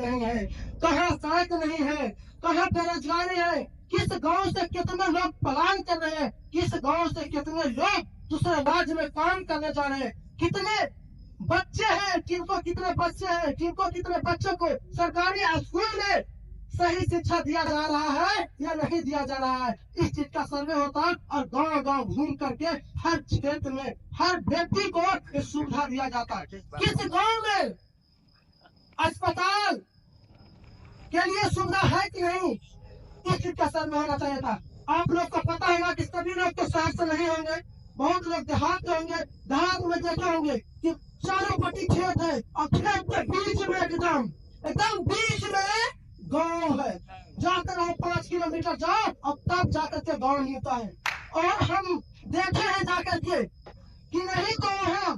नहीं है, कहाँ सड़क नहीं है, कहाँ बेरोजगारी है, किस गांव से कितने लोग पलायन कर रहे हैं, किस गांव से कितने लोग दूसरे राज्य में काम करने जा रहे हैं, कितने बच्चे हैं, किनको कितने बच्चे हैं, किनको कितने बच्चों को सरकारी स्कूल में सही शिक्षा दिया जा रहा है या नहीं दिया जा रहा है। इस चीज का सर्वे होता है और गांव गांव घूम करके हर क्षेत्र में हर व्यक्ति को ये सुविधा दिया जाता है। किस गांव में अस्पताल के लिए सुविधा है कि नहीं, इस चीज का सर्वे होना चाहिए था। आप लोग को पता होगा कि सभी लोग तो शहर से नहीं होंगे, बहुत लोग देहात के होंगे। देहात में देखे होंगे कि चारों पट्टी खेत है और खेत के बीच में एकदम बीच में गांव है। जाकर हम 5 किलोमीटर जाओ और तब जाकर के गांव मिलता है। और हम देखे हैं जाकर के कि नहीं तो वहाँ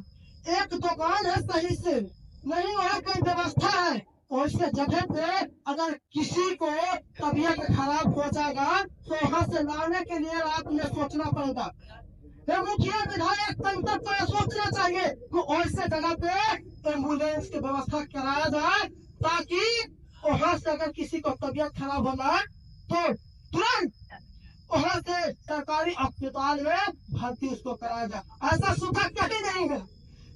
एक दुकान है सही से, नहीं वहाँ कोई व्यवस्था है। ऐसे जगह पे अगर किसी को तबीयत खराब हो जाएगा तो वहाँ से लाने के लिए रात में सोचना पड़ेगा। मुखिया विधायक तंत्र को यह सोचना चाहिए कि ऐसे जगह पे एम्बुलेंस की व्यवस्था कराया जाए, ताकि वहाँ से अगर किसी को तबीयत खराब होना तो तुरंत वहाँ से सरकारी अस्पताल में भर्ती उसको कराया जाए। ऐसा सुविधा कहीं नहीं है,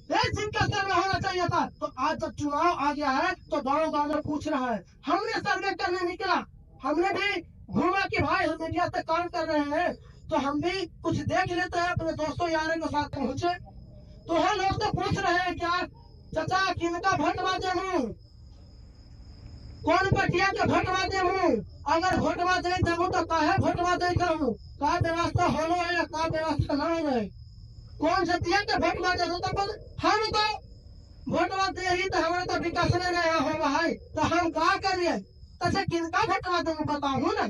जिनका सर्वे होना चाहिए था। तो आज जब चुनाव आ गया है तो गाँव गाँव में पूछ रहा है। हमने सर्वे करने निकला, हमने भी घूमा कि भाई हम मीडिया से काम कर रहे हैं तो हम भी कुछ देख लेते हैं, अपने दोस्तों यारों के साथ पहुंचे तो हम लोग तो पूछ रहे हैं क्या चाचा किनका भोटवा देहूं, कौन पटिया के भोटवा देहूं, अगर भोटवा दे देहूं तो काहे भोटवा दे देहूं, का व्यवस्था होलो है या का व्यवस्था नहीं है, कौन जतिया के भोटवा दे दो। तो हम तो भोटवा दे ही तो हमारे तो विकास नहीं हो है तो हम क्या करिए, तसे किनका भोटवा देहूं बताऊं ना।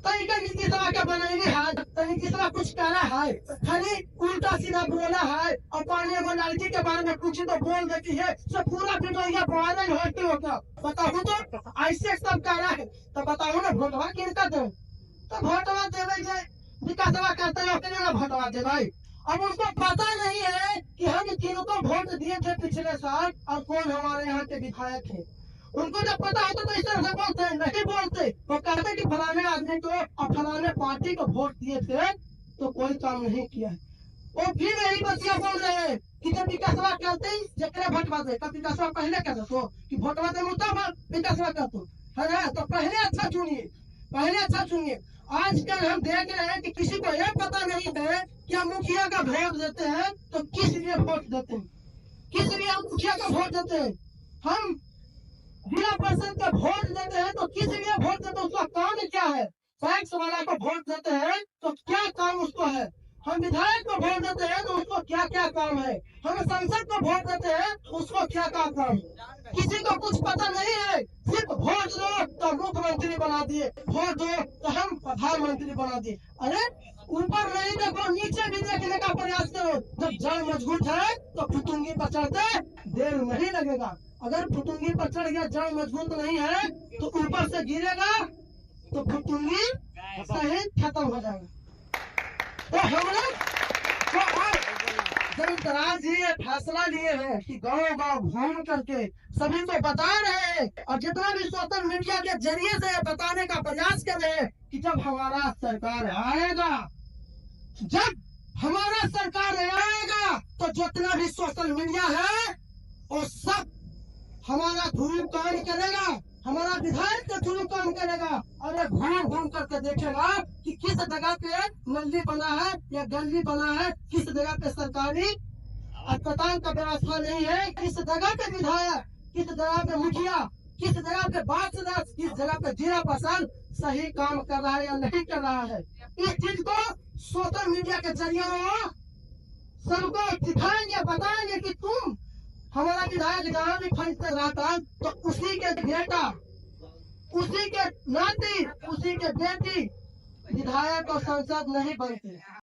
तो नीति सभा का बनाएंगे है तो नीति सभा कुछ करा है, खाली उल्टा सीधा बोला है और पानी को लड़की के बारे में कुछ तो बोल देती है, सब पूरा वीडियो वायरल होती हो क्या बताओ। तो ऐसे सब करा है तो बताओ ना भोटवा किनका दो, तो भोटवा देवे विकास सभा करते ना भोटवा देवे। अब उनको पता नहीं है कि हम किनको वोट दिए थे पिछले साल और कौन हमारे यहाँ के विधायक है। उनको जब पता होता तो इस तरह से बोलते नहीं बोलते, वो कहते कि फलाने आदमी को और फलाने पार्टी को वोट दिए थे तो कोई काम नहीं किया है। वो फिर यही बतिया बोल रहे हैं कि जब विकासवा करते ही जकरे भोटवा दे, तब विकासवा पहले कर दो कि भोटवा दे तब विकासवा कर दो है ना। तो पहले अच्छा चुनिए, पहले अच्छा चुनिए। आजकल हम देख रहे हैं कि किसी को यह पता नहीं है कि हम मुखिया का वोट देते हैं तो किस लिए वोट देते हैं, किस लिए हम मुखिया का वोट देते हैं। हम जिला परिषद का वोट देते हैं तो किस लिए वोट देते हैं, उसका काम क्या है। टैक्स वाला को वोट देते हैं तो क्या काम उसको है, हम विधायक को वोट देते हैं तो उसको क्या क्या काम है, हम संसद को वोट देते हैं तो उसको क्या क्या काम। किसी को कुछ पता नहीं है, सिर्फ वोट दो तो मुख्यमंत्री बना दिए, वोट दो तो हम प्रधानमंत्री बना दिए। अरे ऊपर नहीं देखो नीचे भी देखने का प्रयास करो। जब जड़ मजबूत है तो फुतुंगी पर चढ़ते देर नहीं लगेगा। अगर फुतुंगी पर चढ़ गया, जड़ मजबूत नहीं है तो ऊपर से गिरेगा तो फुतुंगी सहित खत्म हो जाएगा। तो हम लोग दराज ये फैसला लिए हैं कि गांव गांव घूम करके सभी को बता रहे हैं और जितना भी सोशल मीडिया के जरिए से बताने का प्रयास कर रहे हैं कि जब हमारा सरकार आएगा, जब हमारा सरकार आएगा तो जितना भी सोशल मीडिया है वो सब हमारा थ्रू काम करेगा, हमारा विधायक के थ्रू काम करेगा। और ये घूम घूम करके देखेगा कि किस जगह पे नली बना है या गली बना है, किस जगह पे सरकारी अस्पताल का व्यवस्था नहीं है, किस जगह पे विधायक, किस जगह पे मुखिया, किस जगह पे बात, किस जगह पे जिला प्रशासन सही काम कर रहा है या नहीं कर रहा है। इस चीज को सोशल मीडिया के जरिए सबको सिखाएंगे, बताएंगे कि तुम हमारा विधायक जहाँ भी फंड से रहता तो उसी के बेटा, उसी के नाती, उसी के बेटी विधायक और सांसद नहीं बनते।